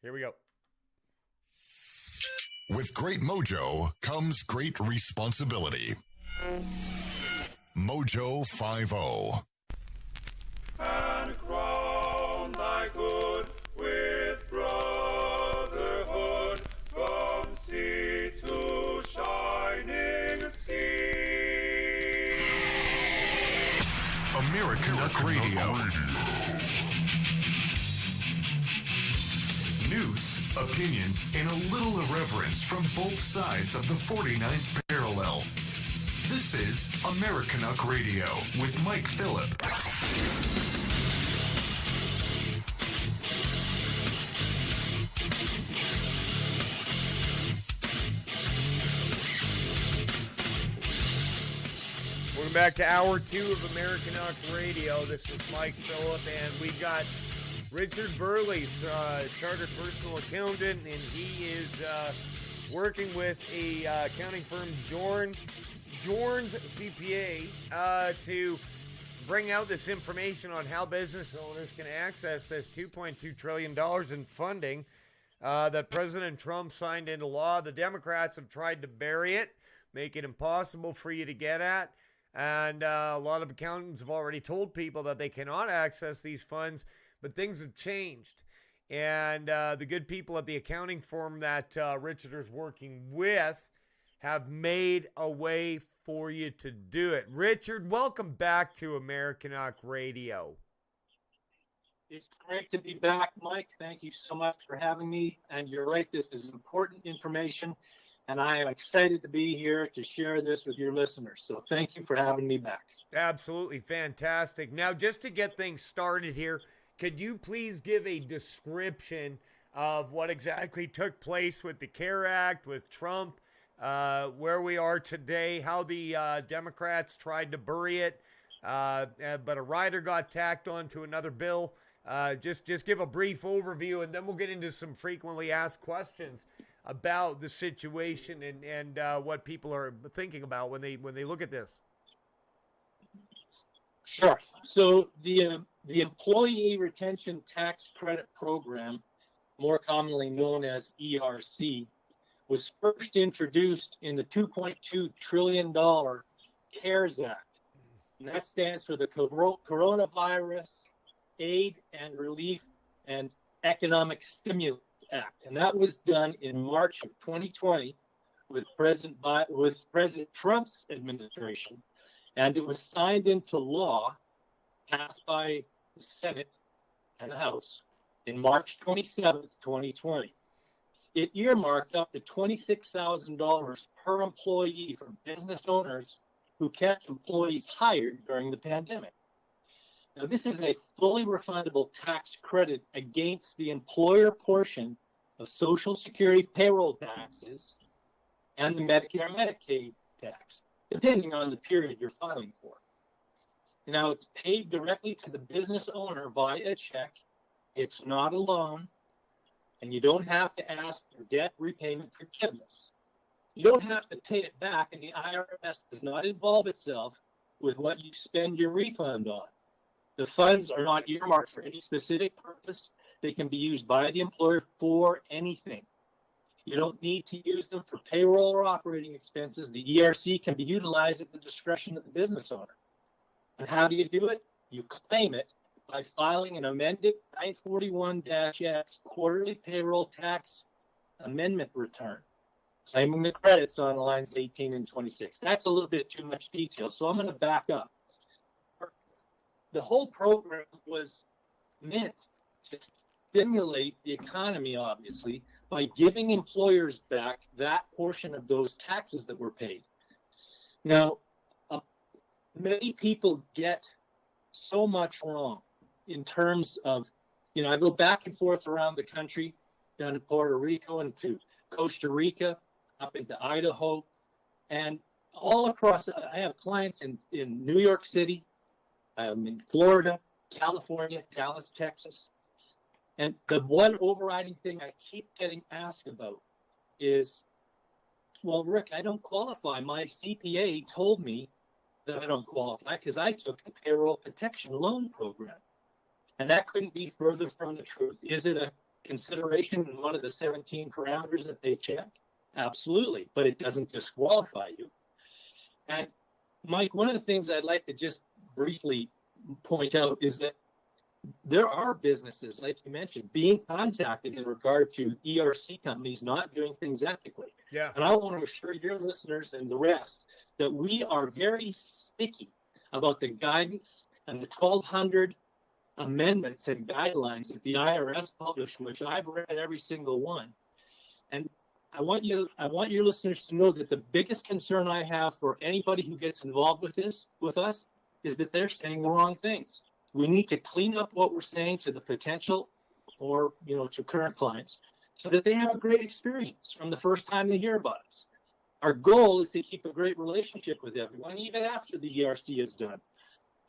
Here we go. With great mojo comes great responsibility. Mojo 50. And crown thy good with brotherhood from sea to shining sea. Americanuck Radio. News, opinion, and a little irreverence from both sides of the 49th parallel. This is Americanuck Radio with Mike Filip. Welcome back to Hour 2 of Americanuck Radio. This is Mike Filip, and we got Richard Burley, chartered personal accountant, and he is working with a accounting firm, Jorns CPA, to bring out this information on how business owners can access this $2.2 trillion in funding that President Trump signed into law. The Democrats have tried to bury it, make it impossible for you to get at. And a lot of accountants have already told people that they cannot access these funds, but things have changed. And the good people at the accounting firm that Richard is working with have made a way for you to do it. Richard, welcome back to Americanuck Radio. It's great to be back, Mike. Thank you so much for having me. And you're right, this is important information. And I am excited to be here to share this with your listeners. So thank you for having me back. Absolutely fantastic. Now, just to get things started here, could you please give a description of what exactly took place with the CARE Act, with Trump, where we are today, how the Democrats tried to bury it, but a rider got tacked onto another bill. Just give a brief overview, and then we'll get into some frequently asked questions about the situation and what people are thinking about when they look at this. Sure. So the Employee Retention Tax Credit Program, more commonly known as ERC, was first introduced in the $2.2 trillion CARES Act. And that stands for the Coronavirus Aid and Relief and Economic Stimulus Act. And that was done in March of 2020 with President Trump's administration. And it was signed into law, passed by the Senate and the House in March 27th, 2020. It earmarked up to $26,000 per employee for business owners who kept employees hired during the pandemic. Now, this is a fully refundable tax credit against the employer portion of Social Security payroll taxes and the Medicare and Medicaid tax, depending on the period you're filing for. Now, it's paid directly to the business owner via a check. It's not a loan, and you don't have to ask for debt repayment forgiveness. You don't have to pay it back, and the IRS does not involve itself with what you spend your refund on. The funds are not earmarked for any specific purpose. They can be used by the employer for anything. You don't need to use them for payroll or operating expenses. The ERC can be utilized at the discretion of the business owner. And how do you do it? You claim it by filing an amended 941-X quarterly payroll tax amendment return, claiming the credits on lines 18 and 26. That's a little bit too much detail, so I'm going to back up. The whole program was meant to stimulate the economy, obviously, by giving employers back that portion of those taxes that were paid. Now, many people get so much wrong in terms of, I go back and forth around the country, down to Puerto Rico and to Costa Rica, up into Idaho, and all across. I have clients in New York City, in Florida, California, Dallas, Texas. And the one overriding thing I keep getting asked about is, well, Rick, I don't qualify. My CPA told me that I don't qualify because I took the payroll protection loan program. And that couldn't be further from the truth. Is it a consideration in one of the 17 parameters that they check? Absolutely, but it doesn't disqualify you. And Mike, one of the things I'd like to just briefly point out is that there are businesses, like you mentioned, being contacted in regard to ERC companies not doing things ethically. Yeah. And I want to assure your listeners and the rest that we are very sticky about the guidance and the 1,200 amendments and guidelines that the IRS published, which I've read every single one. And I want your listeners to know that the biggest concern I have for anybody who gets involved with us, is that they're saying the wrong things. We need to clean up what we're saying to the potential or, to current clients so that they have a great experience from the first time they hear about us. Our goal is to keep a great relationship with everyone, even after the ERC is done.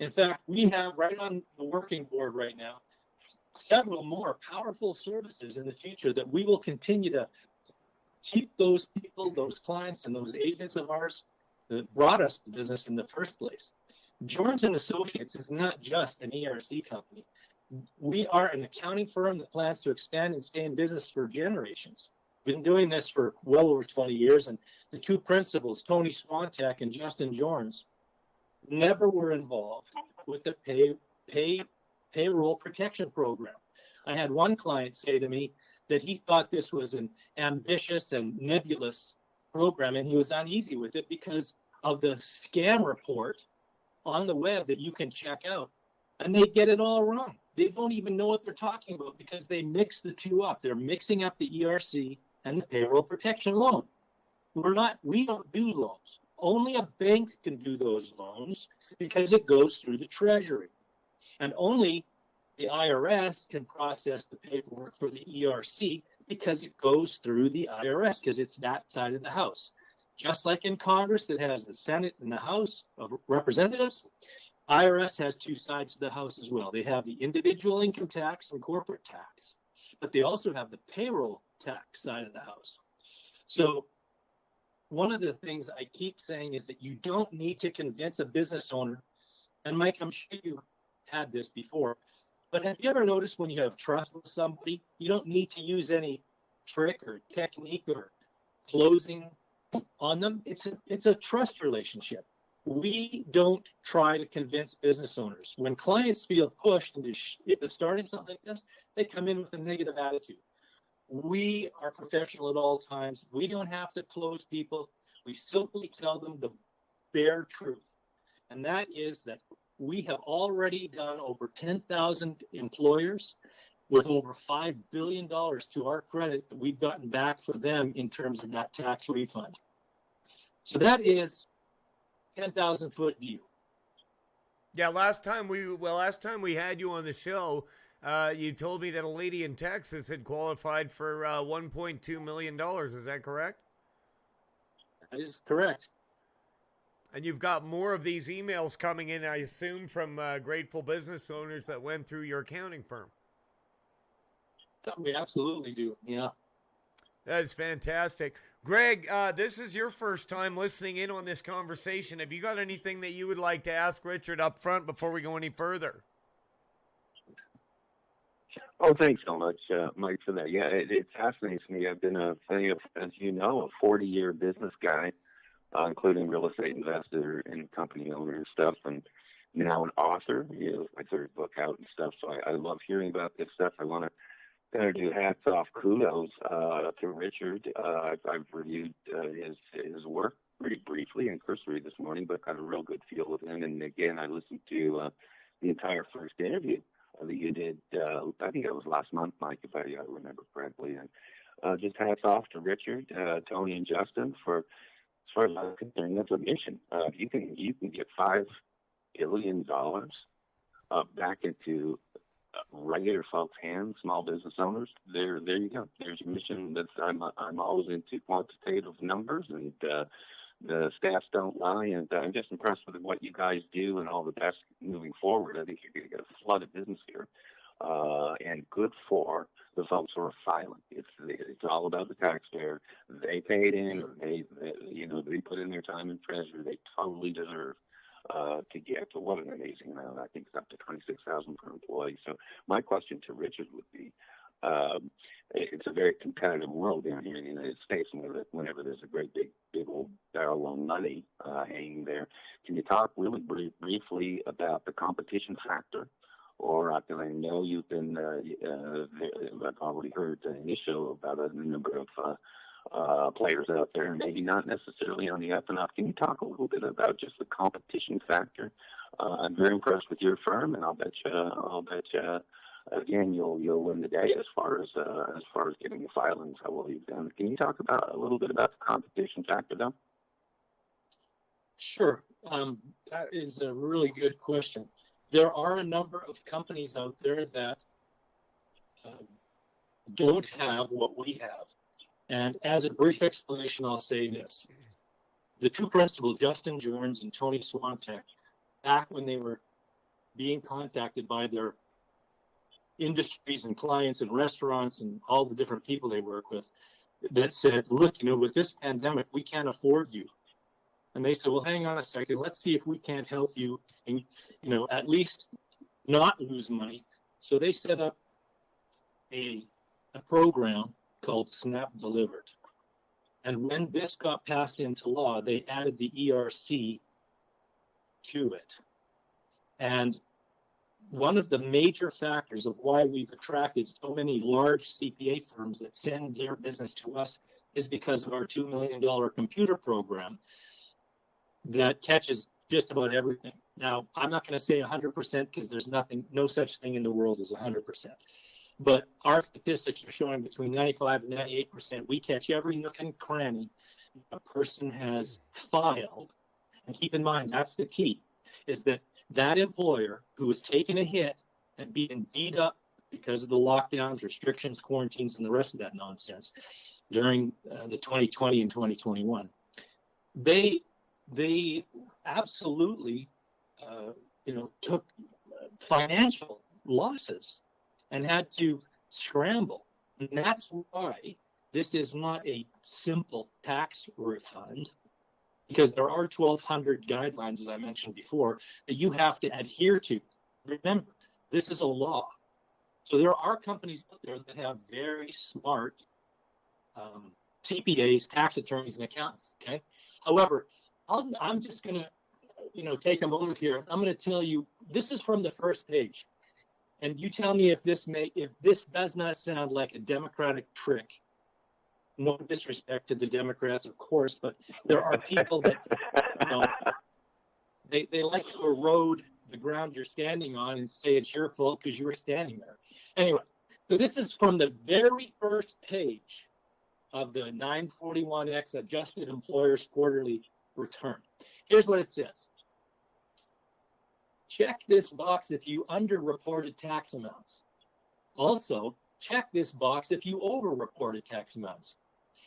In fact, we have right on the working board right now several more powerful services in the future that we will continue to keep those people, those clients, and those agents of ours that brought us to business in the first place. Jorns and Associates is not just an ERC company. We are an accounting firm that plans to expand and stay in business for generations. We've been doing this for well over 20 years, and the two principals, Tony Swantek and Justin Jorns, never were involved with the payroll protection program. I had one client say to me that he thought this was an ambitious and nebulous program, and he was uneasy with it because of the scam report on the web that you can check out, and they get it all wrong. They don't even know what they're talking about because they mix the two up. They're mixing up the ERC and the payroll protection loan. We don't do loans. Only a bank can do those loans because it goes through the Treasury. And only the IRS can process the paperwork for the ERC because it goes through the IRS, because it's that side of the house. Just like in Congress that has the Senate and the House of Representatives, IRS has two sides of the house as well. They have the individual income tax and corporate tax, but they also have the payroll tax side of the house. So one of the things I keep saying is that you don't need to convince a business owner, and Mike, I'm sure you had this before, but have you ever noticed when you have trust with somebody, you don't need to use any trick or technique or closing on them? It's a trust relationship. We don't try to convince business owners. When clients feel pushed into starting something like this, they come in with a negative attitude. We are professional at all times. We don't have to close people. We simply tell them the bare truth. And that is that we have already done over 10,000 employers with over $5 billion to our credit that we've gotten back for them in terms of that tax refund. So that is 10,000-foot view. Yeah, last time we had you on the show, you told me that a lady in Texas had qualified for $1.2 million. Is that correct? That is correct. And you've got more of these emails coming in, I assume, from grateful business owners that went through your accounting firm. We absolutely do, yeah. That is fantastic. Greg, this is your first time listening in on this conversation. Have you got anything that you would like to ask Richard up front before we go any further? Oh, thanks so much, Mike, for that. Yeah, it fascinates me. I've been as you know, a 40-year business guy, including real estate investor and company owner and stuff, and now an author. My third book out and stuff. So I love hearing about this stuff. I want to kind of do hats off, kudos to Richard. I've reviewed his work pretty briefly and cursory this morning, but got a real good feel of him. And again, I listened to the entire first interview that you did. I think it was last month, Mike, if I remember correctly. And just hats off to Richard, Tony, and Justin for, as far as I'm concerned, that's a mission. You can get $5 billion back into regular folks' hands, small business owners. There you go. There's a mission that I'm always into quantitative numbers, and the stats don't lie. And I'm just impressed with what you guys do, and all the best moving forward. I think you're going to get a flood of business here, and good for the folks who are filing. It's all about the taxpayer. They paid in, or they put in their time in treasury. They totally deserve to get to what an amazing amount. I think it's up to $26,000 per employee. So my question to Richard would be, it's a very competitive world down here in the United States. Whenever there's a great big old barrel of money hanging there, can you talk really briefly about the competition factor? Or I know you've been, I've already heard in this show about a number of players out there, maybe not necessarily on the up and up. Can you talk a little bit about just the competition factor? I'm very impressed with your firm, and I'll bet you, again, you'll win the day as far as getting the filings how well you've done. Can you talk a little bit about the competition factor, though? Sure. That is a really good question. There are a number of companies out there that don't have what we have. And as a brief explanation, I'll say this. The two principals, Justin Jorns and Tony Swantek, back when they were being contacted by their industries and clients and restaurants and all the different people they work with, that said, look, with this pandemic, we can't afford you. And they said, well, hang on a second. Let's see if we can't help you and, at least not lose money. So they set up a program called Snap Delivered. And when this got passed into law, they added the ERC to it. And one of the major factors of why we've attracted so many large CPA firms that send their business to us is because of our $2 million computer program that catches just about everything. Now, I'm not going to say 100% because there's no such thing in the world as 100%. But our statistics are showing between 95 and 98%. We catch every nook and cranny a person has filed. And keep in mind, that's the key, is that employer who was taking a hit and being beat up because of the lockdowns, restrictions, quarantines, and the rest of that nonsense during the 2020 and 2021, they absolutely, took financial losses and had to scramble. And that's why this is not a simple tax refund, because there are 1,200 guidelines, as I mentioned before, that you have to adhere to. Remember, this is a law. So there are companies out there that have very smart CPAs, tax attorneys, and accountants, okay? However, I'm just going to, take a moment here. I'm going to tell you, this is from the first page. And you tell me if this does not sound like a Democratic trick. No disrespect to the Democrats, of course, but there are people that, they like to erode the ground you're standing on and say it's your fault because you were standing there. Anyway, so this is from the very first page of the 941X Adjusted Employers Quarterly Return. Here's what it says. Check this box if you underreported tax amounts. Also, check this box if you overreported tax amounts,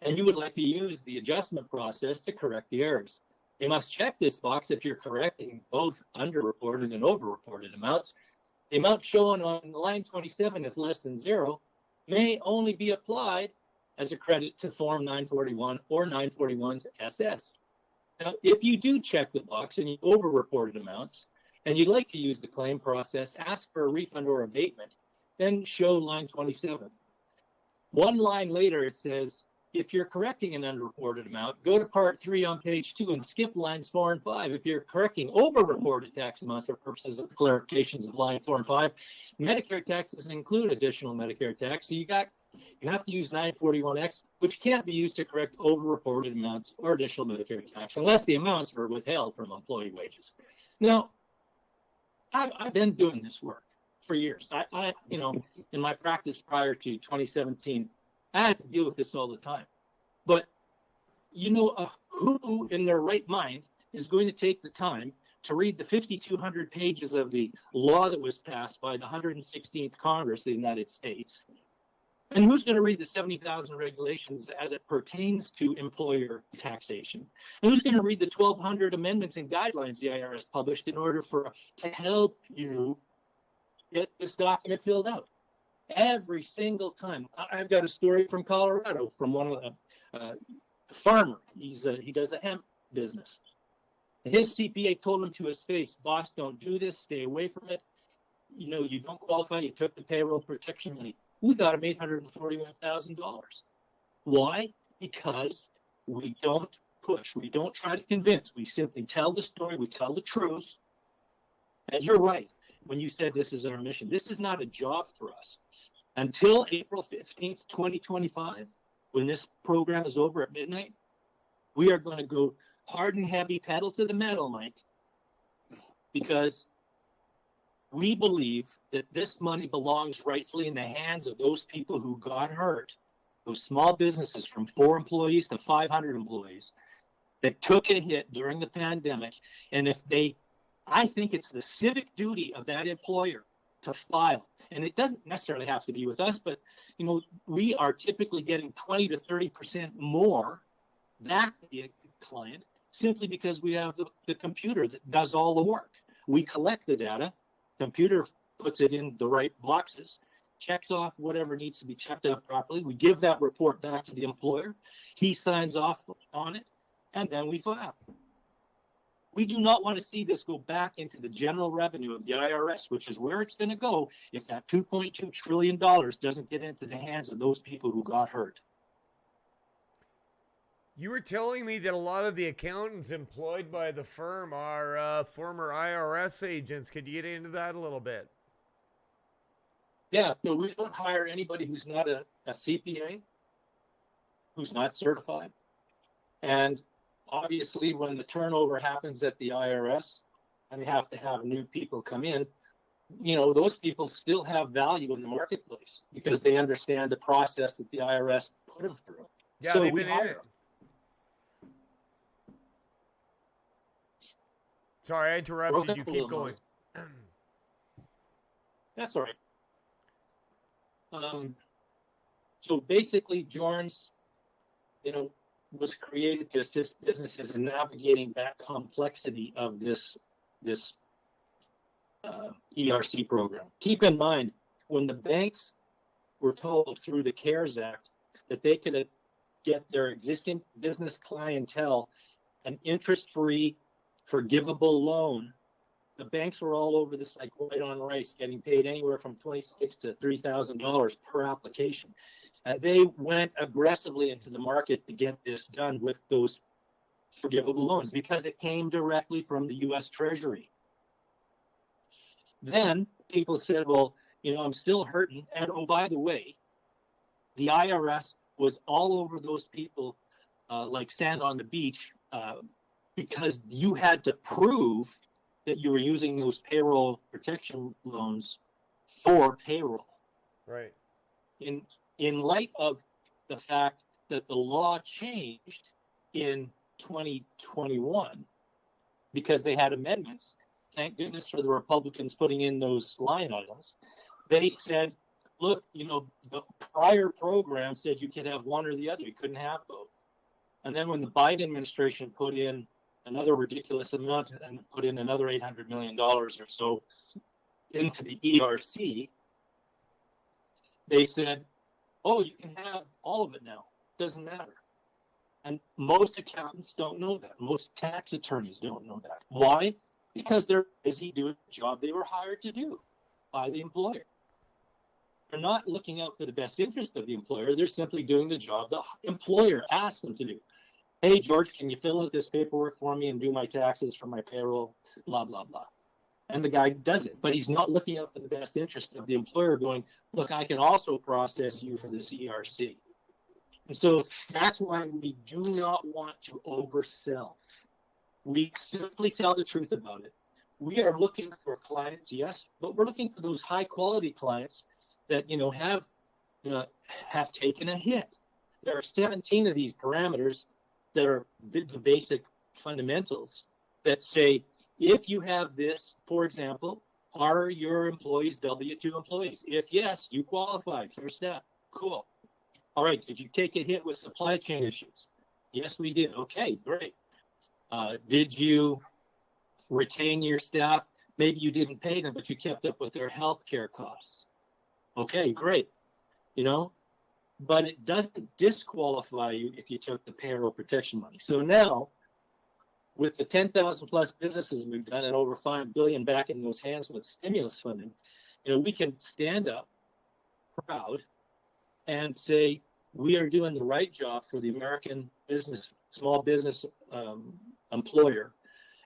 and you would like to use the adjustment process to correct the errors. You must check this box if you're correcting both underreported and overreported amounts. The amount shown on line 27, if less than zero, may only be applied as a credit to Form 941 or 941's SS. Now, if you do check the box and you overreported amounts, and you'd like to use the claim process, ask for a refund or abatement, then show line 27. One line later, it says, if you're correcting an underreported amount, go to part 3 on page 2 and skip lines 4 and 5. If you're correcting overreported tax amounts for purposes of clarifications of line 4 and 5, Medicare taxes include additional Medicare tax, so you have to use 941X, which can't be used to correct overreported amounts or additional Medicare tax, unless the amounts were withheld from employee wages. Now, I've been doing this work for years. I in my practice prior to 2017, I had to deal with this all the time. But, who in their right mind is going to take the time to read the 5,200 pages of the law that was passed by the 116th Congress of the United States? And who's going to read the 70,000 regulations as it pertains to employer taxation? And who's going to read the 1,200 amendments and guidelines the IRS published in order to help you get this document filled out? Every single time. I've got a story from Colorado from one of a farmer. He does a hemp business. His CPA told him to his face, boss, don't do this. Stay away from it. You don't qualify. You took the payroll protection money. We got them $841,000. Why? Because we don't push. We don't try to convince. We simply tell the story. We tell the truth. And you're right when you said this is our mission. This is not a job for us. Until April 15th, 2025, when this program is over at midnight, we are going to go hard and heavy, pedal to the metal, Mike, because we believe that this money belongs rightfully in the hands of those people who got hurt, those small businesses from 4 employees to 500 employees that took a hit during the pandemic. And I think it's the civic duty of that employer to file. And it doesn't necessarily have to be with us, but, we are typically getting 20 to 30% more back to the client simply because we have the computer that does all the work. We collect the data, computer puts it in the right boxes, checks off whatever needs to be checked off properly. We give that report back to the employer. He signs off on it, and then we file. We do not want to see this go back into the general revenue of the IRS, which is where it's going to go if that $2.2 trillion doesn't get into the hands of those people who got hurt. You were telling me that a lot of the accountants employed by the firm are former IRS agents. Could you get into that a little bit? Yeah, so we don't hire anybody who's not a CPA, who's not certified. And obviously, when the turnover happens at the IRS and they have to have new people come in, those people still have value in the marketplace because they understand the process that the IRS put them through. Yeah, so they've been in it. Sorry, I interrupted you. Keep going. That's all right. So basically, Jorns, was created to assist businesses in navigating that complexity of this ERC program. Keep in mind, when the banks were told through the CARES Act that they could get their existing business clientele an interest-free, forgivable loan, the banks were all over this like white on rice, getting paid anywhere from $26,000 to $3,000 per application. They went aggressively into the market to get this done with those forgivable loans because it came directly from the U.S. Treasury. Then people said, well, I'm still hurting. And oh, by the way, the IRS was all over those people like sand on the beach because you had to prove that you were using those payroll protection loans for payroll. Right. In light of the fact that the law changed in 2021 because they had amendments, thank goodness for the Republicans putting in those line items, they said, look, the prior program said you could have one or the other. You couldn't have both. And then when the Biden administration put in another ridiculous amount and put in another $800 million or so into the ERC, they said, oh, you can have all of it now. Doesn't matter. And most accountants don't know that. Most tax attorneys don't know that. Why? Because they're busy doing the job they were hired to do by the employer. They're not looking out for the best interest of the employer. They're simply doing the job the employer asked them to do. Hey, George, can you fill out this paperwork for me and do my taxes for my payroll, blah, blah, blah. And the guy does it, but he's not looking out for the best interest of the employer going, look, I can also process you for this ERC. And so that's why we do not want to oversell. We simply tell the truth about it. We are looking for clients, yes, but we're looking for those high quality clients that, have taken a hit. There are 17 of these parameters that are the basic fundamentals that say, if you have this, for example, are your employees W-2 employees? If yes, you qualify. First step. Cool. All right. Did you take a hit with supply chain issues? Yes, we did. Okay, great. Did you retain your staff? Maybe you didn't pay them, but you kept up with their health care costs. Okay, great. But it doesn't disqualify you if you took the payroll protection money. So now, with the 10,000 plus businesses we've done and over $5 billion back in those hands with stimulus funding, we can stand up proud and say, we are doing the right job for the American business, small business employer.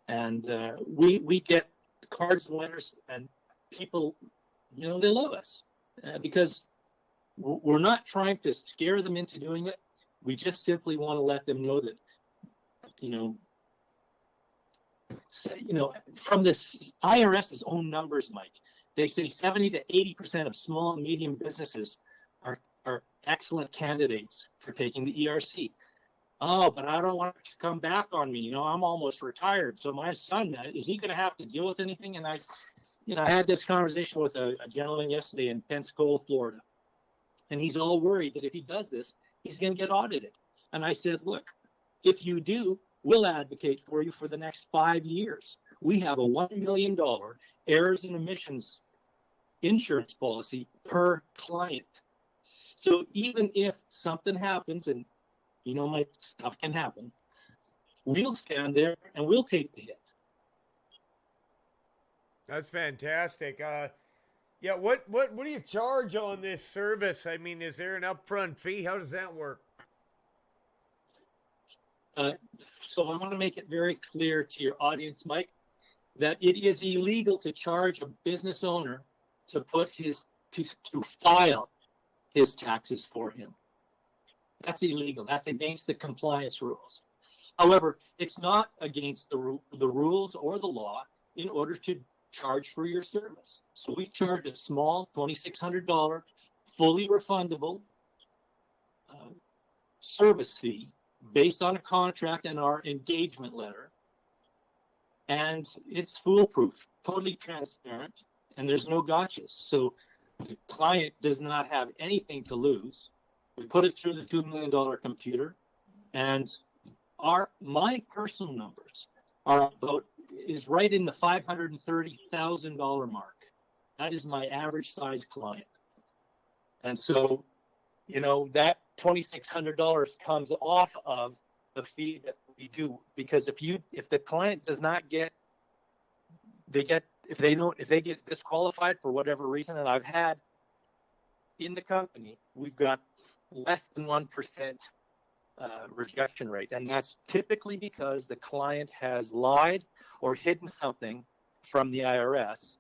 And we get cards and letters, and people, they love us because we're not trying to scare them into doing it. We just simply want to let them know that, from this IRS's own numbers, Mike, they say 70 to 80% of small and medium businesses are excellent candidates for taking the ERC. Oh, but I don't want it to come back on me. I'm almost retired. So my son, is he going to have to deal with anything? And I had this conversation with a gentleman yesterday in Pensacola, Florida. And he's all worried that if he does this, he's going to get audited. And I said, look, if you do, we'll advocate for you for the next 5 years. We have a $1 million errors and omissions insurance policy per client. So even if something happens, and my stuff can happen, we'll stand there and we'll take the hit. That's fantastic. Yeah, what do you charge on this service? I mean, is there an upfront fee? How does that work? So I want to make it very clear to your audience, Mike, that it is illegal to charge a business owner to put to file his taxes for him. That's illegal. That's against the compliance rules. However, it's not against the rules or the law in order to charge for your service. So we charge a small $2,600 fully refundable service fee based on a contract and our engagement letter. And it's foolproof, totally transparent, and there's no gotchas. So the client does not have anything to lose. We put it through the $2 million computer, and my personal numbers is right in the $530,000 mark. That is my average size client. And so, that $2,600 comes off of the fee that we do, because if the client does not get, if they get disqualified for whatever reason, and I've had in the company, we've got less than 1% rejection rate. And that's typically because the client has lied or hidden something from the IRS.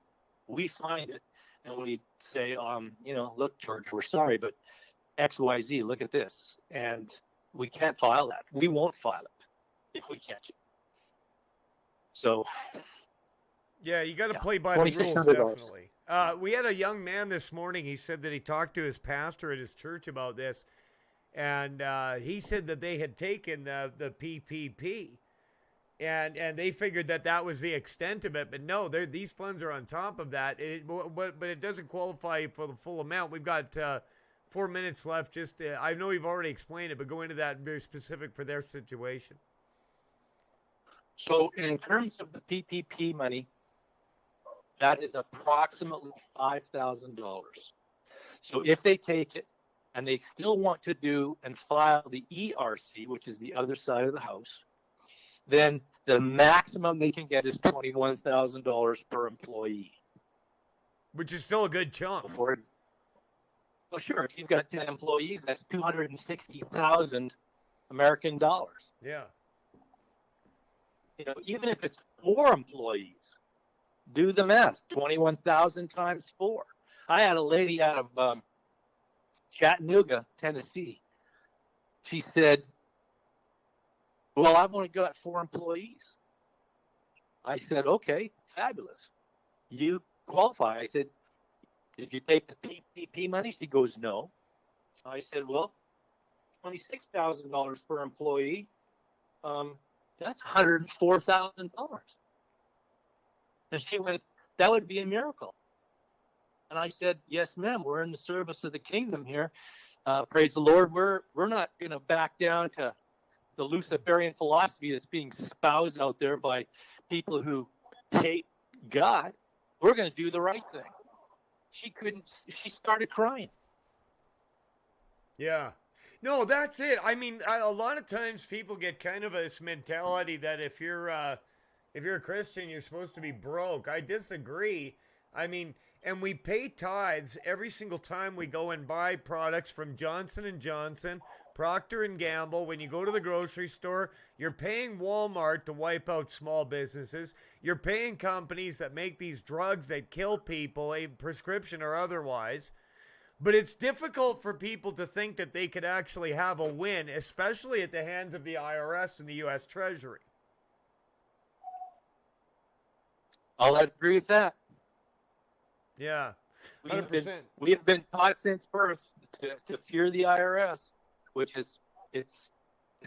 We find it and we say, look, George, we're sorry, but XYZ, look at this. And we can't file that. We won't file it if we catch it. So, yeah, you got to play by the rules, definitely. We had a young man this morning. He said that he talked to his pastor at his church about this, and he said that they had taken the PPP, and they figured that was the extent of it. But no, these funds are on top of that. But it doesn't qualify for the full amount. We've got 4 minutes left. Just I know you've already explained it, but go into that very specific for their situation. So in terms of the PPP money, that is approximately $5,000. So if they take it and they still want to do and file the ERC, which is the other side of the house, then the maximum they can get is $21,000 per employee. Which is still a good chunk. Well, sure. If you've got 10 employees, that's 260,000 American dollars. Yeah. Even if it's 4 employees, do the math. 21,000 times 4. I had a lady out of Chattanooga, Tennessee. She said, well, I've only got 4 employees. I said, okay, fabulous. You qualify. I said, did you take the PPP money? She goes, no. I said, well, $26,000 per employee. That's $104,000. And she went, that would be a miracle. And I said, yes, ma'am, we're in the service of the kingdom here. Praise the Lord. We're not going to back down to the Luciferian philosophy that's being espoused out there by people who hate God. We're going to do the right thing. She started crying. Yeah. No, that's it. I mean, a lot of times people get kind of this mentality that if you're a Christian, you're supposed to be broke. I disagree. I mean, and we pay tithes every single time we go and buy products from Johnson & Johnson, Procter & Gamble. When you go to the grocery store, you're paying Walmart to wipe out small businesses. You're paying companies that make these drugs that kill people, a prescription or otherwise. But it's difficult for people to think that they could actually have a win, especially at the hands of the IRS and the U.S. Treasury. I'll agree with that. Yeah, 100%. We have been taught since birth to fear the IRS, which is it's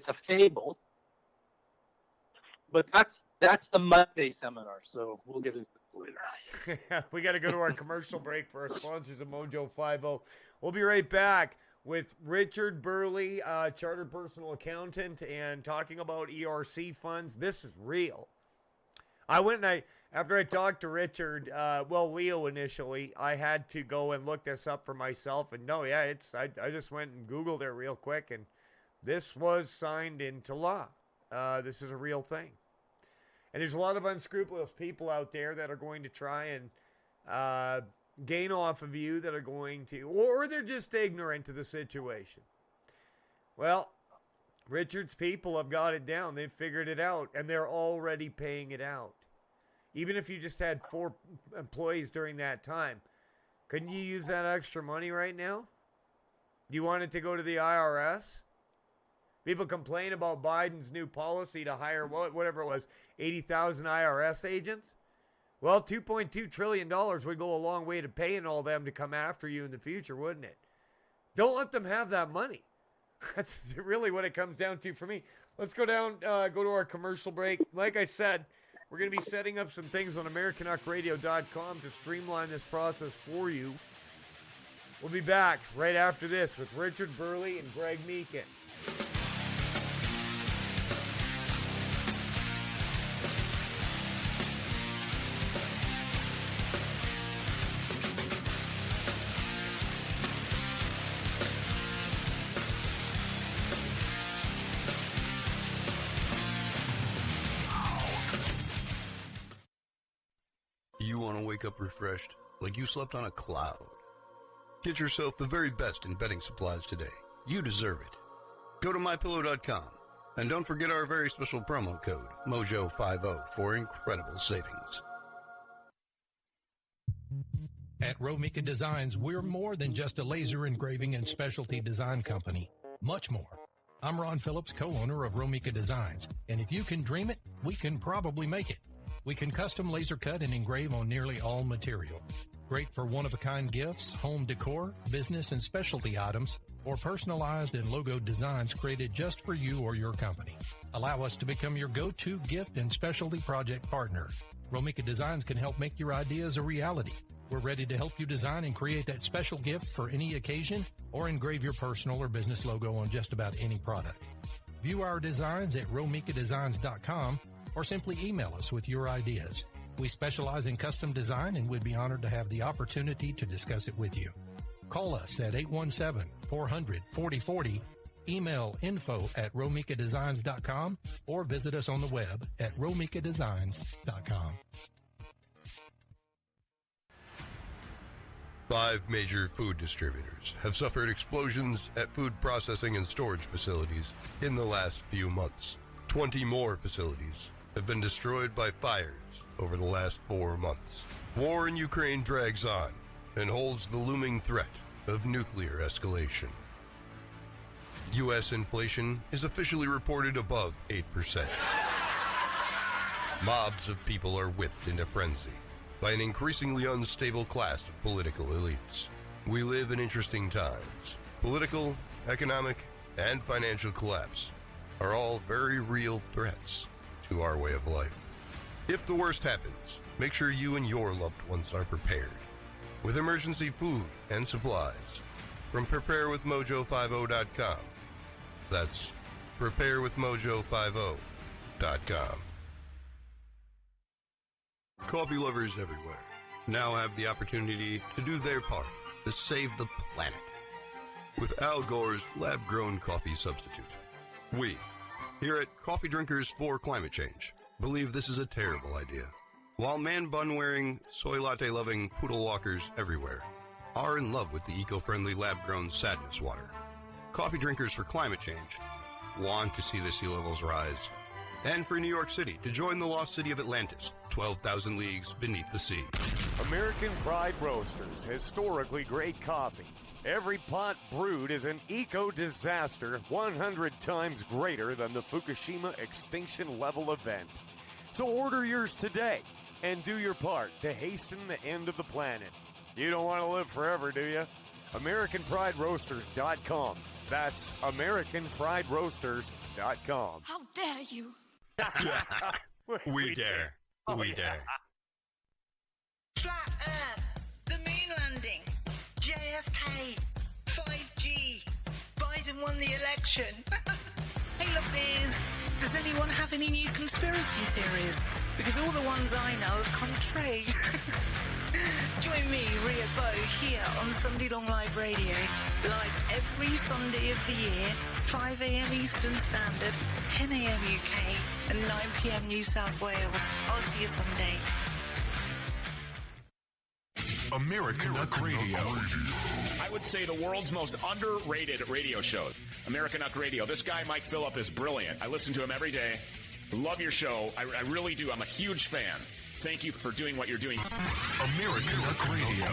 a fable. But that's the Monday seminar, so we'll get into it later. We got to go to our commercial break for our sponsors of Mojo 50. We'll be right back with Richard Burley, chartered personal accountant, and talking about ERC funds. This is real. I went and after I talked to Richard, Leo initially, I had to go and look this up for myself. And no, yeah, I just went and Googled it real quick, and this was signed into law. This is a real thing. And there's a lot of unscrupulous people out there that are going to try and gain off of you, that are going to, or they're just ignorant to the situation. Well, Richard's people have got it down. They've figured it out, and they're already paying it out. Even if you just had 4 employees during that time, couldn't you use that extra money right now? Do you want it to go to the IRS? People complain about Biden's new policy to hire whatever it was, 80,000 IRS agents. Well, $2.2 trillion would go a long way to paying all them to come after you in the future, wouldn't it? Don't let them have that money. That's really what it comes down to for me. Let's go to our commercial break. Like I said, we're going to be setting up some things on Americanuckradio.com to streamline this process for you. We'll be back right after this with Richard Burley and Greg Meekin. You want to wake up refreshed, like you slept on a cloud. Get yourself the very best in bedding supplies today. You deserve it. Go to MyPillow.com, and don't forget our very special promo code, Mojo50, for incredible savings. At Romika Designs, we're more than just a laser engraving and specialty design company. Much more. I'm Ron Phillips, co-owner of Romika Designs, and if you can dream it, we can probably make it. We can custom laser cut and engrave on nearly all material. Great for one-of-a-kind gifts, home decor, business and specialty items, or personalized and logo designs created just for you or your company. Allow us to become your go-to gift and specialty project partner. Romika Designs can help make your ideas a reality. We're ready to help you design and create that special gift for any occasion or engrave your personal or business logo on just about any product. View our designs at romikadesigns.com or simply email us with your ideas. We specialize in custom design and would be honored to have the opportunity to discuss it with you. Call us at 817-400-4040, email info@romikadesigns.com, or visit us on the web at romikadesigns.com. 5 major food distributors have suffered explosions at food processing and storage facilities in the last few months. 20 more facilities have been destroyed by fires over the last 4 months. War in Ukraine drags on and holds the looming threat of nuclear escalation. U.S. inflation is officially reported above 8%. Mobs of people are whipped into frenzy by an increasingly unstable class of political elites. We live in interesting times. Political, economic, and financial collapse are all very real threats to our way of life. If the worst happens, make sure you and your loved ones are prepared with emergency food and supplies from preparewithmojo50.com. That's preparewithmojo50.com. Coffee lovers everywhere now have the opportunity to do their part to save the planet with Al Gore's lab-grown coffee substitute. We, here at Coffee Drinkers for Climate Change, believe this is a terrible idea. while man bun-wearing, soy latte-loving poodle walkers everywhere are in love with the eco-friendly lab-grown sadness water. Coffee drinkers for climate change want to see the sea levels rise. And for New York City to join the lost city of Atlantis, 12,000 leagues beneath the sea. American Pride Roasters, historically great coffee. Every pot brewed is an eco-disaster 100 times greater than the Fukushima extinction level event. So order yours today and do your part to hasten the end of the planet. You don't want to live forever, do you? AmericanPrideRoasters.com. That's AmericanPrideRoasters.com. How dare you? We dare. We dare. Flat Earth, the moon landing, JFK, 5G, Biden won the election. Hey, lovelies, does anyone have any new conspiracy theories? Because all the ones I know have come true. Join me, Ria Bow, here on Sunday Long Live Radio, live every Sunday of the year, 5 a.m. Eastern Standard, 10 a.m. UK, and 9 p.m. New South Wales. I'll see you Sunday. Americanuck Radio. I would say the world's most underrated radio show, Americanuck Radio. This guy, Mike Filip, is brilliant. I listen to him every day. Love your show. I really do. I'm a huge fan. Thank you for doing what you're doing. Americanuck Radio.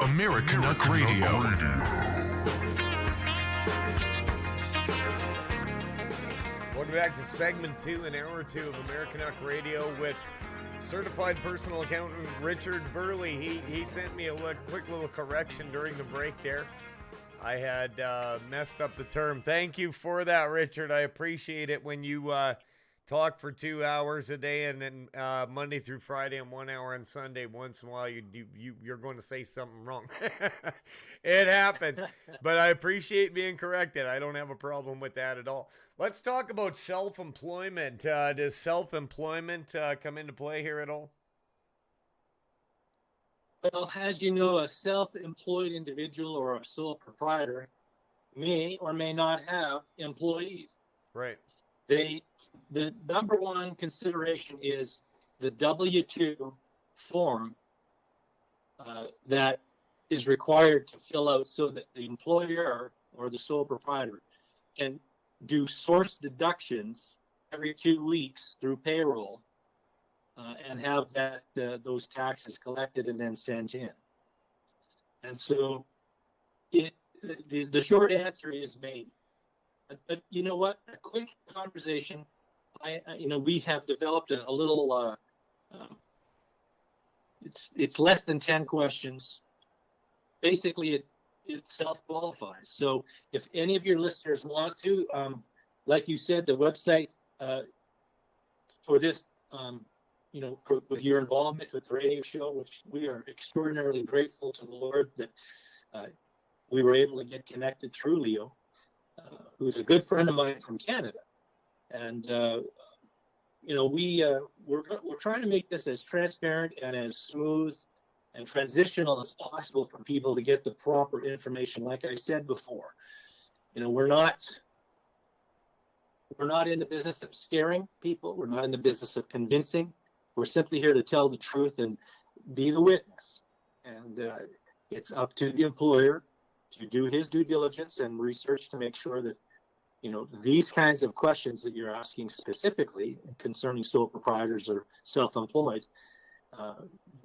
Americanuck Radio. Welcome back to segment 2 and hour 2 of Americanuck Radio with certified personal accountant Richard Burley. He sent me a quick little correction during the break there. I had messed up the term. Thank you for that, Richard. I appreciate it when you talk for 2 hours a day and then Monday through Friday and 1 hour on Sunday. Once in a while, you're going to say something wrong. It happens. But I appreciate being corrected. I don't have a problem with that at all. Let's talk about self-employment. Does self-employment come into play here at all? Well, as you know, a self-employed individual or a sole proprietor may or may not have employees. Right. The number one consideration is the W-2 form that is required to fill out so that the employer or the sole proprietor can do source deductions every 2 weeks through payroll and have those taxes collected and then sent in. And so the short answer is maybe. But you know what? A quick conversation. We have developed a little. It's less than 10 questions. Basically, it self-qualifies. So if any of your listeners want to, like you said, the website for this, with your involvement with the radio show, which we are extraordinarily grateful to the Lord that we were able to get connected through Leo, who's a good friend of mine from Canada. And, we're trying to make this as transparent and as smooth and transitional as possible for people to get the proper information. Like I said before, we're not in the business of scaring people. We're not in the business of convincing. We're simply here to tell the truth and be the witness. And it's up to the employer to do his due diligence and research to make sure that, these kinds of questions that you're asking specifically concerning sole proprietors or self-employed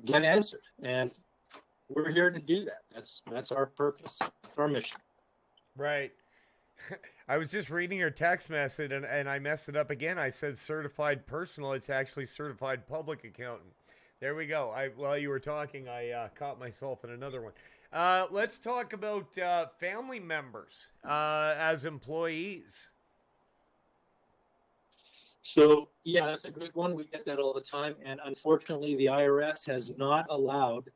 get answered. And we're here to do that. That's our purpose, our mission. Right. I was just reading your text message and I messed it up again. I said certified personal. It's actually certified public accountant. There we go. While you were talking, I caught myself in another one. Let's talk about family members as employees. So, yeah, that's a good one. We get that all the time. And unfortunately, the IRS has not allowed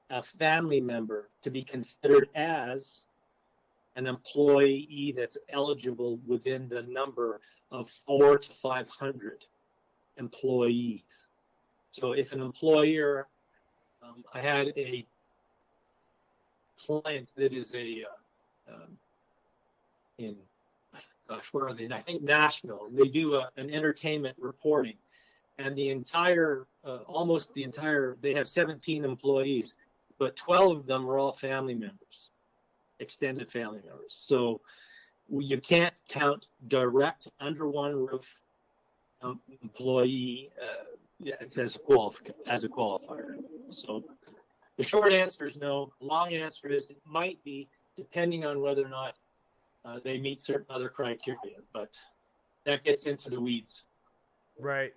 a family member to be considered as an employee that's eligible within the number of 400 to 500 employees. So if an employer, I had a client that is where are they? I think Nashville. They do an entertainment reporting, and they have 17 employees, but 12 of them are all family members, extended family members. So you can't count direct under one roof employee as a qualifier. So the short answer is no. Long answer is it might be, depending on whether or not they meet certain other criteria, but that gets into the weeds. Right.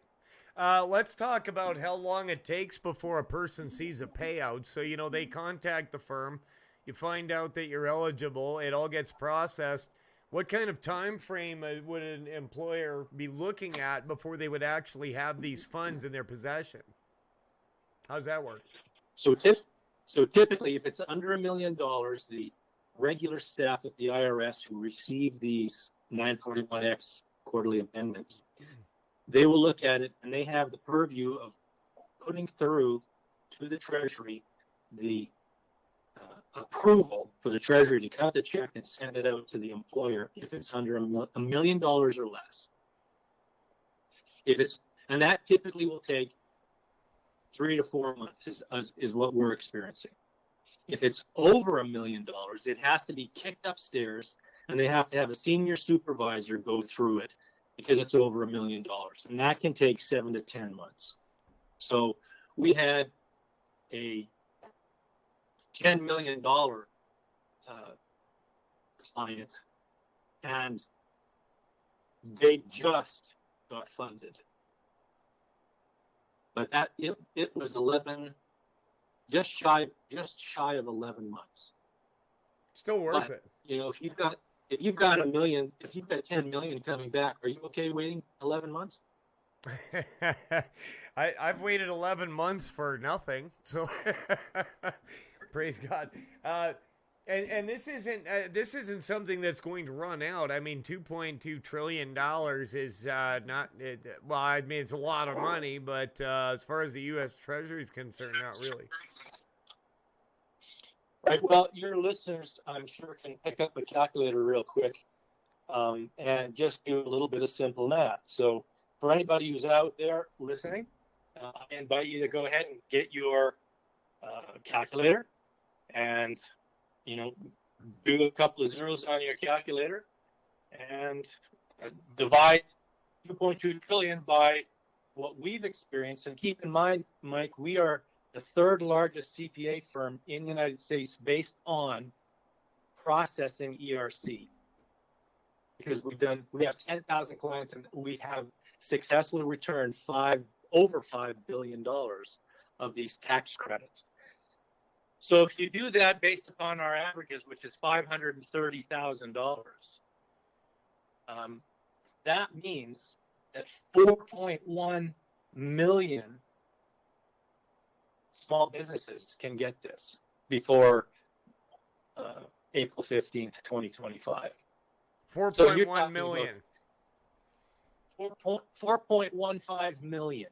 Let's talk about how long it takes before a person sees a payout. So, they contact the firm, you find out that you're eligible, it all gets processed. What kind of time frame would an employer be looking at before they would actually have these funds in their possession? How does that work? So typically, if it's under $1 million, the regular staff at the IRS who receive these 941X quarterly amendments, they will look at it, and they have the purview of putting through to the Treasury the approval for the Treasury to cut the check and send it out to the employer if it's under $1 million or less. And that typically will take 3 to 4 months is what we're experiencing. If it's over $1 million, it has to be kicked upstairs, and they have to have a senior supervisor go through it because it's over $1 million, and that can take 7 to 10 months. So we had a $10 million client, and they just got funded. But it was just shy of 11 months. Still worth it. If you've got $1 million, if you've got 10 million coming back, are you okay waiting 11 months? I've waited 11 months for nothing, so praise God. And this isn't something that's going to run out. I mean, $2.2 trillion is not. It's a lot of money, but as far as the U.S. Treasury is concerned, not really. Right. Well, your listeners, I'm sure, can pick up a calculator real quick and just do a little bit of simple math. So for anybody who's out there listening, I invite you to go ahead and get your calculator and, do a couple of zeros on your calculator and divide 2.2 trillion by what we've experienced. And keep in mind, Mike, we are the third largest CPA firm in the United States based on processing ERC, because we have 10,000 clients, and we have successfully returned over $5 billion of these tax credits. So if you do that based upon our averages, which is $530,000, that means that 4.1 million small businesses can get this before April 15th, 2025. 4.1 million. 4.15 million.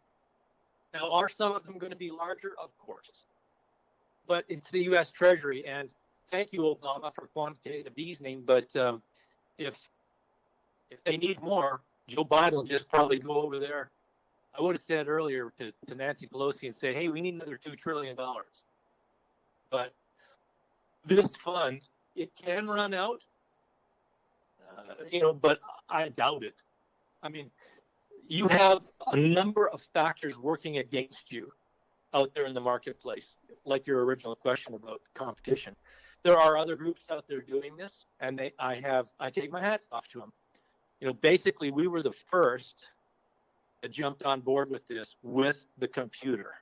Now, are some of them going to be larger? Of course. But it's the U.S. Treasury, and thank you, Obama, for quantitative easing. But if they need more, Joe Biden will just probably go over there. I would have said earlier to Nancy Pelosi and say, hey, we need another $2 trillion. But this fund, it can run out, but I doubt it. I mean, you have a number of factors working against you out there in the marketplace, like your original question about competition. There are other groups out there doing this, and I take my hats off to them. Basically, we were the first that jumped on board with this with the computer,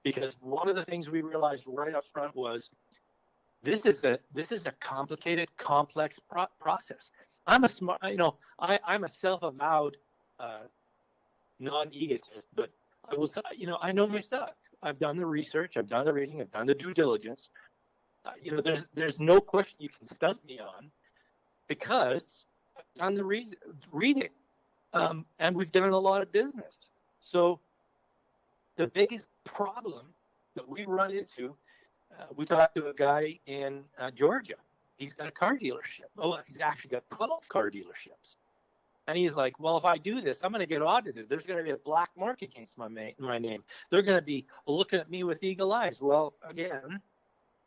because one of the things we realized right up front was this is a complicated, complex process. I'm a self-avowed non-egotist, but I know my stuff. I've done the research, I've done the reading, I've done the due diligence. There's no question you can stump me on, because I've done the reading. And we've done a lot of business. So the biggest problem that we run into, we talked to a guy in Georgia. He's got a car dealership. Oh, he's actually got 12 car dealerships. And he's like, well, if I do this, I'm going to get audited. There's going to be a black mark against my name. They're going to be looking at me with eagle eyes. Well, again,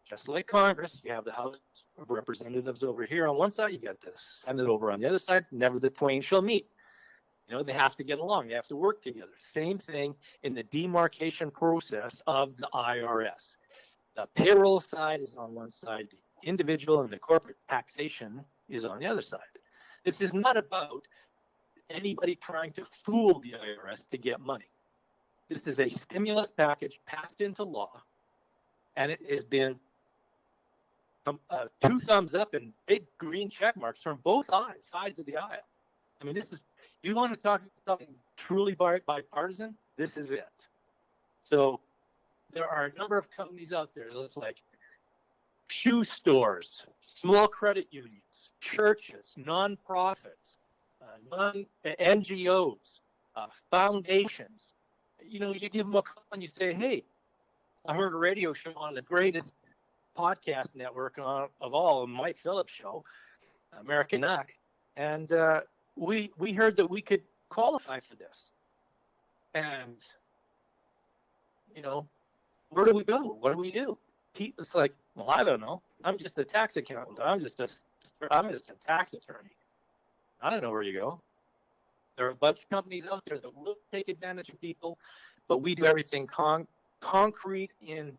just like Congress, you have the House of Representatives over here on one side, you got the Senate over on the other side. Never the twain shall meet. They have to get along. They have to work together. Same thing in the demarcation process of the IRS. The payroll side is on one side. The individual and the corporate taxation is on the other side. This is not about anybody trying to fool the IRS to get money. This is a stimulus package passed into law, and it has been 2 thumbs up and big green check marks from both sides of the aisle. I mean, this is, you want to talk something truly bipartisan, this is it. So there are a number of companies out there. It's like shoe stores, small credit unions, churches, nonprofits, NGOs, foundations. You give them a call and you say, hey, I heard a radio show on the greatest podcast network of all, Mike Filip show, Americanuck, and we heard that we could qualify for this. And, where do we go? What do we do? It's like, well, I don't know. I'm just a tax accountant. I'm just a tax attorney. I don't know where you go. There are a bunch of companies out there that will take advantage of people, but we do everything concrete in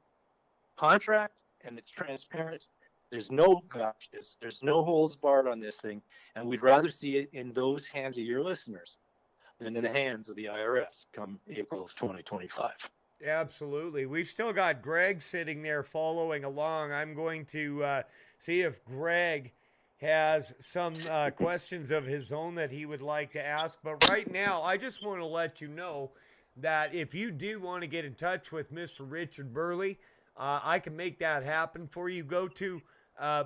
contract, and it's transparent. There's no gotchas. There's no holds barred on this thing, and we'd rather see it in those hands of your listeners than in the hands of the IRS come April of 2025. Absolutely. We've still got Greg sitting there following along. I'm going to see if Greg has some questions of his own that he would like to ask. But right now, I just want to let you know that if you do want to get in touch with Mr. Richard Burley, I can make that happen for you. Go to,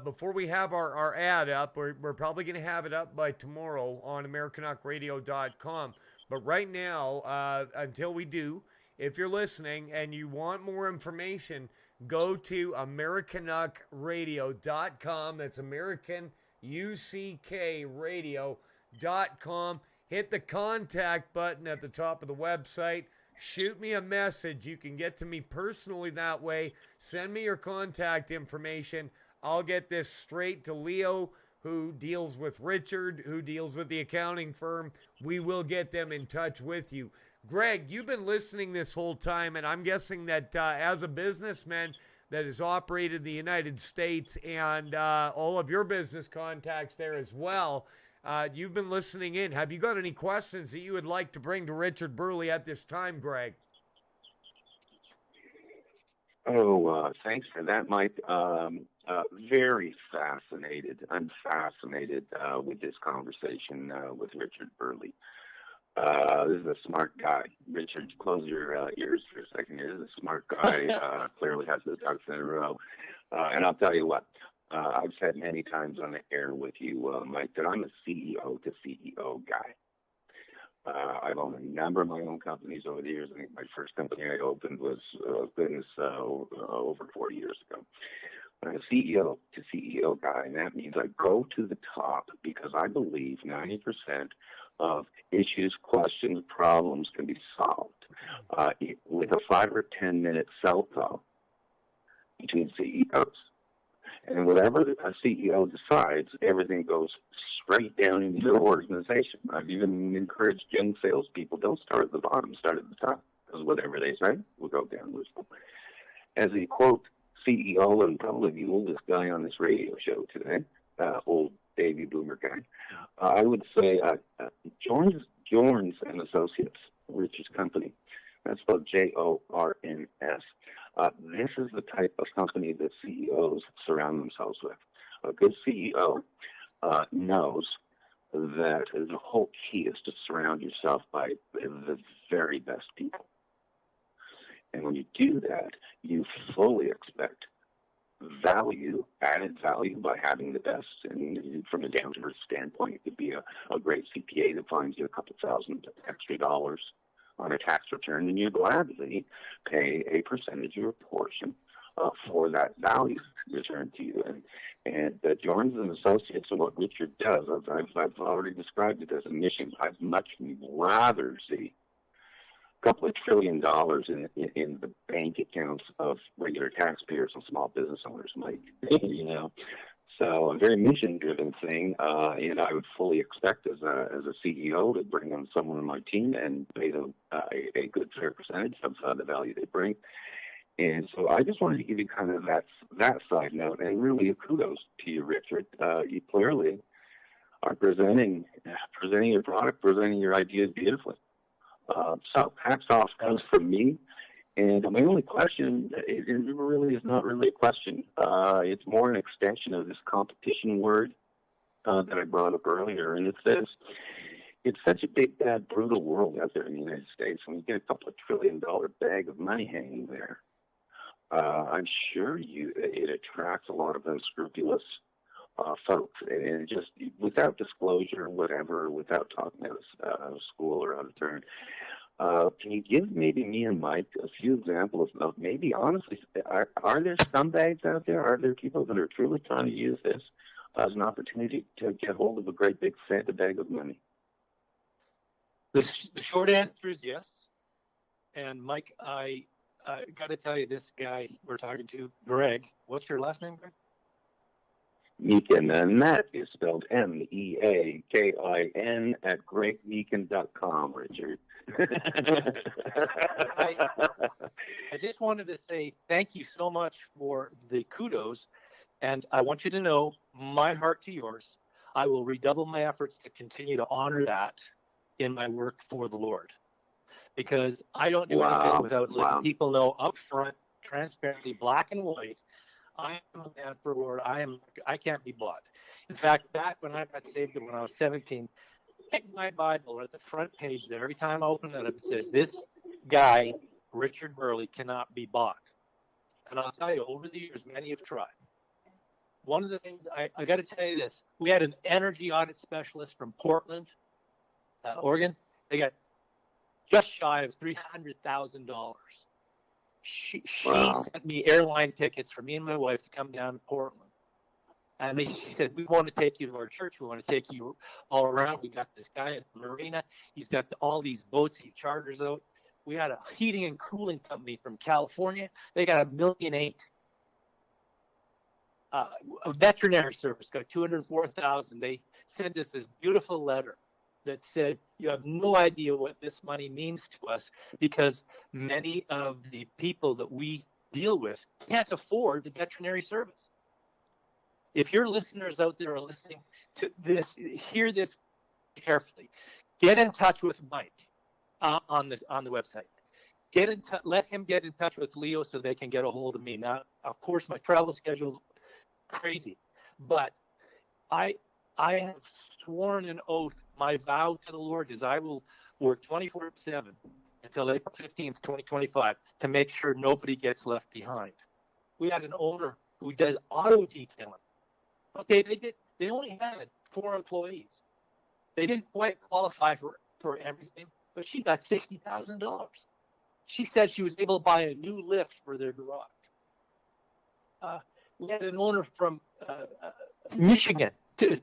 before we have our ad up, we're probably going to have it up by tomorrow on Americanuckradio.com. But right now, until we do, if you're listening and you want more information, go to Americanuckradio.com. That's AmericanUCKRadio.com. Hit the contact button at the top of the website. Shoot me a message. You can get to me personally that way. Send me your contact information. I'll get this straight to Leo, who deals with Richard, who deals with the accounting firm. We will get them in touch with you. Greg, you've been listening this whole time, and I'm guessing that as a businessman that has operated in the United States and all of your business contacts there as well, you've been listening in. Have you got any questions that you would like to bring to Richard Burley at this time, Greg? Thanks for that, Mike. Very fascinated. I'm fascinated with this conversation with Richard Burley. This is a smart guy. Richard, close your ears for a second here. This is a smart guy. Clearly has his ducks in a row. And I'll tell you what, I've said many times on the air with you, Mike, that I'm a CEO to CEO guy. I've owned a number of my own companies over the years. I think my first company I opened was over 40 years ago. But I'm a CEO to CEO guy, and that means I go to the top because I believe 90% of issues, questions, problems can be solved with a 5 or 10 minute cell call between CEOs. And whatever a CEO decides, everything goes straight down into your organization. I've even encouraged young salespeople, don't start at the bottom, start at the top, because whatever they say will go down with them. As a quote CEO and probably the oldest guy on this radio show today, old baby boomer guy, I would say Jorns and Associates, Richard's company. That's spelled Jorns. This is the type of company that CEOs surround themselves with. A good CEO knows that the whole key is to surround yourself by the very best people. And when you do that, you fully expect added value by having the best. And from a down-to-earth standpoint, it could be a great CPA that finds you a couple thousand extra dollars on a tax return, then you gladly pay a percentage or a portion for that value returned to you. And Jorns and Associates, and what Richard does, I've already described it as a mission. I'd much rather see a couple of $1 trillion in the bank accounts of regular taxpayers and small business owners, Mike. You know, so a very mission-driven thing, and I would fully expect as a CEO to bring on someone on my team and pay them a good fair percentage of the value they bring. And so I just wanted to give you kind of that side note, and really a kudos to you, Richard. You clearly are presenting your product, presenting your ideas beautifully. So hats off comes from me. And my only question, it really is not really a question. It's more an extension of this competition word that I brought up earlier. And it says, it's such a big, bad, brutal world out there in the United States. When you get a couple of $1 trillion bag of money hanging there, I'm sure it attracts a lot of unscrupulous folks. And just without disclosure, whatever, without talking out of school or out of turn, can you give maybe me and Mike a few examples of maybe, honestly, are there scumbags out there? Are there people that are truly trying to use this as an opportunity to get hold of a great big Santa bag of money? The short answer is yes. And Mike, I got to tell you, this guy we're talking to, Greg, what's your last name, Greg? Meakin, and that is spelled Meakin at gregmeakin.com, Richard. I just wanted to say thank you so much for the kudos, and I want you to know my heart to yours. I will redouble my efforts to continue to honor that in my work for the Lord, because I don't do anything without letting people know up front, transparently, black and white, I am a man for the Lord. I can't be bought. In fact, back when I got saved when I was 17, my Bible at the front page there, every time I open it up, it says, this guy, Richard Burley, cannot be bought. And I'll tell you, over the years, many have tried. One of the things, I got to tell you this, we had an energy audit specialist from Portland, Oregon. They got just shy of $300,000. She sent me airline tickets for me and my wife to come down to Portland. And she said, we want to take you to our church. We want to take you all around. We got this guy at the marina. He's got all these boats he charters out. We had a heating and cooling company from California. They got $1.8 million. A veterinary service got $204,000. They sent us this beautiful letter that said, you have no idea what this money means to us, because many of the people that we deal with can't afford the veterinary service. If your listeners out there are listening to this, hear this carefully. Get in touch with Mike on the website. Get in touch. Let him get in touch with Leo so they can get a hold of me. Now, of course, my travel schedule is crazy, but I have sworn an oath. My vow to the Lord is I will work 24/7 until April 15th, 2025, to make sure nobody gets left behind. We had an owner who does auto detailing. Okay, they only had 4 employees. They didn't quite qualify for everything, but she got $60,000. She said she was able to buy a new lift for their garage. We had an owner from Michigan,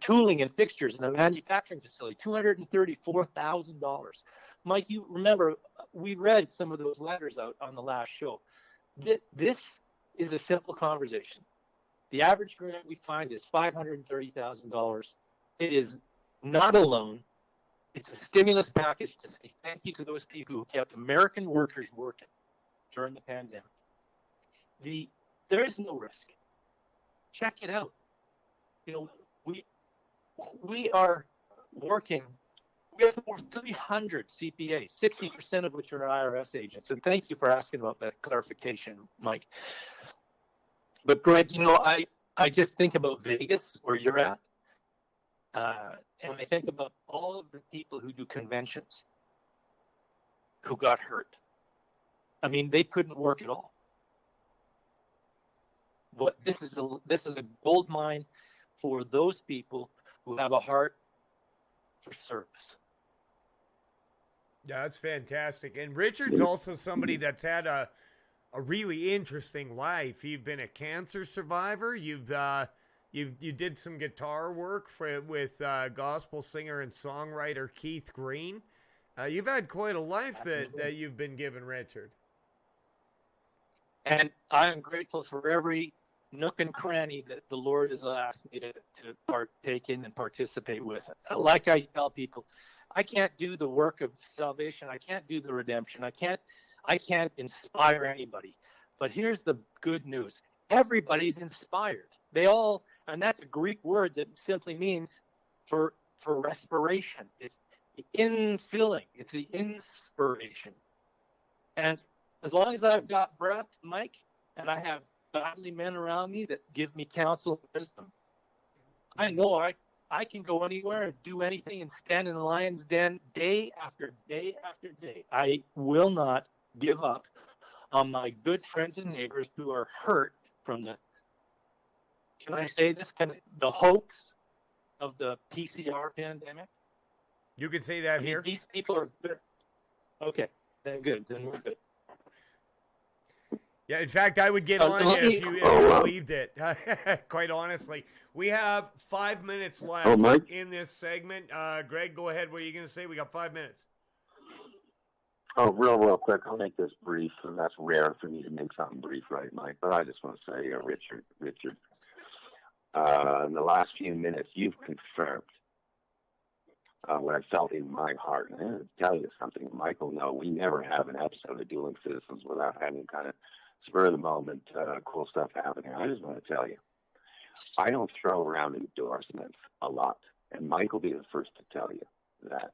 tooling and fixtures in a manufacturing facility, $234,000. Mike, you remember we read some of those letters out on the last show. This is a simple conversation. The average grant we find is $530,000. It is not a loan. It's a stimulus package to say thank you to those people who kept American workers working during the pandemic. There is no risk. Check it out. You know, we are working. We have over 300 CPAs, 60% of which are IRS agents. And thank you for asking about that clarification, Mike. But Greg, you know, I just think about Vegas, where you're at, and I think about all of the people who do conventions who got hurt. I mean, they couldn't work at all. But this is a gold mine for those people who have a heart for service. Yeah, that's fantastic. And Richard's also somebody that's had a really interesting life. You've been a cancer survivor. You did some guitar work with gospel singer and songwriter Keith Green. You've had quite a life that you've been given, Richard. And I am grateful for every nook and cranny that the Lord has asked me to partake in and participate with. Like I tell people, I can't do the work of salvation. I can't do the redemption. I can't inspire anybody. But here's the good news. Everybody's inspired. They all, and that's a Greek word that simply means for respiration. It's the infilling. It's the inspiration. And as long as I've got breath, Mike, and I have godly men around me that give me counsel and wisdom, I know I can go anywhere and do anything and stand in the lion's den day after day after day. I will not give up on my good friends and neighbors who are hurt from can I say this, the hoax of the PCR pandemic. You can say that here. These people are good. Okay, then good. Then we're good. Yeah, in fact, I would get on you if you believed it. Quite honestly, we have 5 minutes left in this segment. Greg, go ahead. What are you going to say? We got 5 minutes. Oh, real quick. I'll make this brief, and that's rare for me to make something brief, right, Mike? But I just want to say, Richard, in the last few minutes, you've confirmed what I felt in my heart. And I'm going to tell you something, Michael. No, we never have an episode of Dueling Citizens without having kind of spur of the moment, cool stuff happening. I just want to tell you, I don't throw around endorsements a lot, and Mike will be the first to tell you that.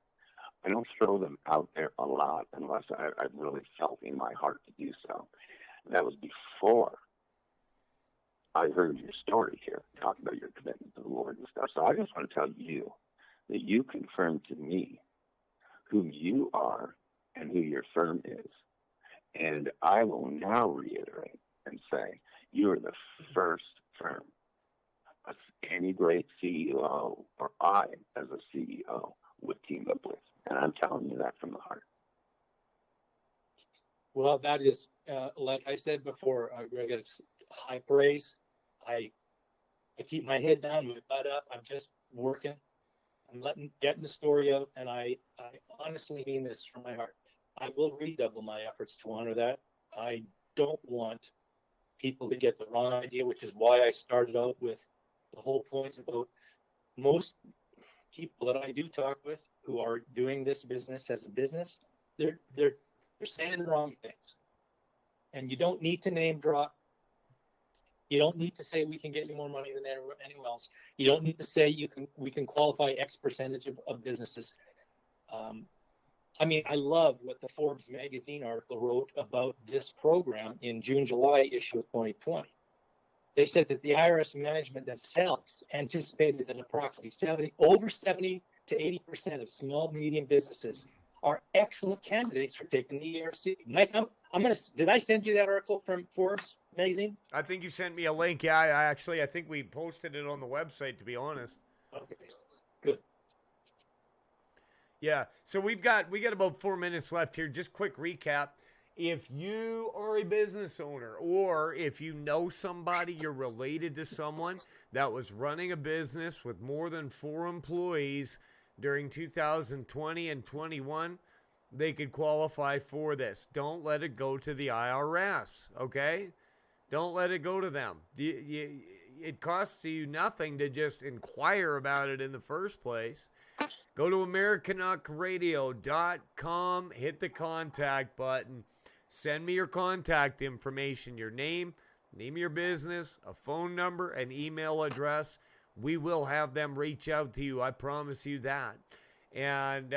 I don't throw them out there a lot unless I've really felt in my heart to do so. That was before I heard your story here, talking about your commitment to the Lord and stuff. So I just want to tell you that you confirmed to me who you are and who your firm is. And I will now reiterate and say, you are the first firm any great CEO or I as a CEO would team up with. And I'm telling you that from the heart. Well, that is, like I said before, Greg, it's high praise. I keep my head down, my butt up. I'm just working. I'm getting the story out, and I honestly mean this from my heart. I will redouble my efforts to honor that. I don't want people to get the wrong idea, which is why I started out with the whole point about most people that I do talk with who are doing this business as a business, they're saying the wrong things. And you don't need to name drop. You don't need to say we can get you more money than anyone else. You don't need to say we can qualify X percentage of businesses. I love what the Forbes magazine article wrote about this program in June-July issue of 2020. They said that the IRS management themselves anticipated that approximately over 70 to 80% of small, medium businesses are excellent candidates for taking the ERC. Mike, did I send you that article from Forbes magazine? I think you sent me a link. Yeah, I think we posted it on the website, to be honest. Okay, good. Yeah, so we got about 4 minutes left here. Just quick recap. If you are a business owner, or if you know somebody, you're related to someone that was running a business with more than 4 employees during 2020 and 21, they could qualify for this. Don't let it go to the IRS, okay? Don't let it go to them. It costs you nothing to just inquire about it in the first place. Go to Americanuckradio.com, hit the contact button. Send me your contact information, your name of your business, a phone number, an email address. We will have them reach out to you. I promise you that. And,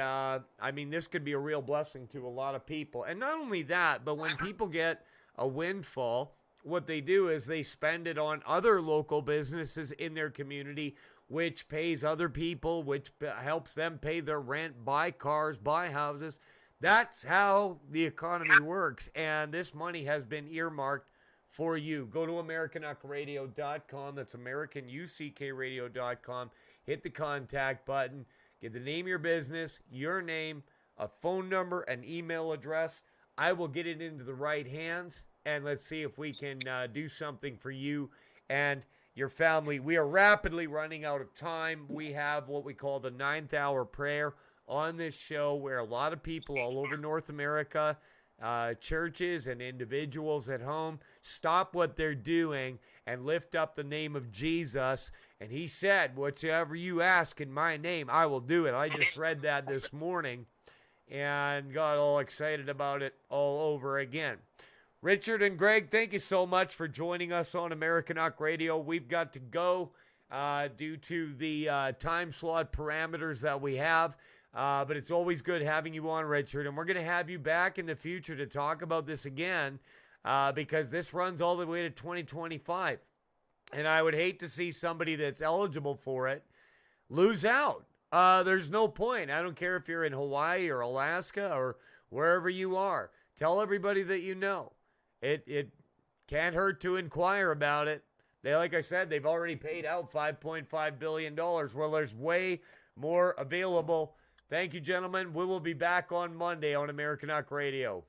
this could be a real blessing to a lot of people. And not only that, but when people get a windfall, what they do is they spend it on other local businesses in their community, which pays other people, which helps them pay their rent, buy cars, buy houses. That's how the economy works, and this money has been earmarked for you. Go to AmericanuckRadio.com. That's AmericanUCKRadio.com. Hit the contact button. Get the name of your business, your name, a phone number, an email address. I will get it into the right hands, and let's see if we can do something for you and your family. We are rapidly running out of time. We have what we call the 9th hour prayer on this show, where a lot of people all over North America, churches and individuals at home, stop what they're doing and lift up the name of Jesus. And he said, whatsoever you ask in my name, I will do it. I just read that this morning and got all excited about it all over again. Richard and Greg, thank you so much for joining us on Americanuck Radio. We've got to go due to the time slot parameters that we have. But it's always good having you on, Richard. And we're going to have you back in the future to talk about this again because this runs all the way to 2025. And I would hate to see somebody that's eligible for it lose out. There's no point. I don't care if you're in Hawaii or Alaska or wherever you are. Tell everybody that you know. It can't hurt to inquire about it. Like I said, they've already paid out $5.5 billion. Well, there's way more available. Thank you, gentlemen. We will be back on Monday on Americanuck Radio.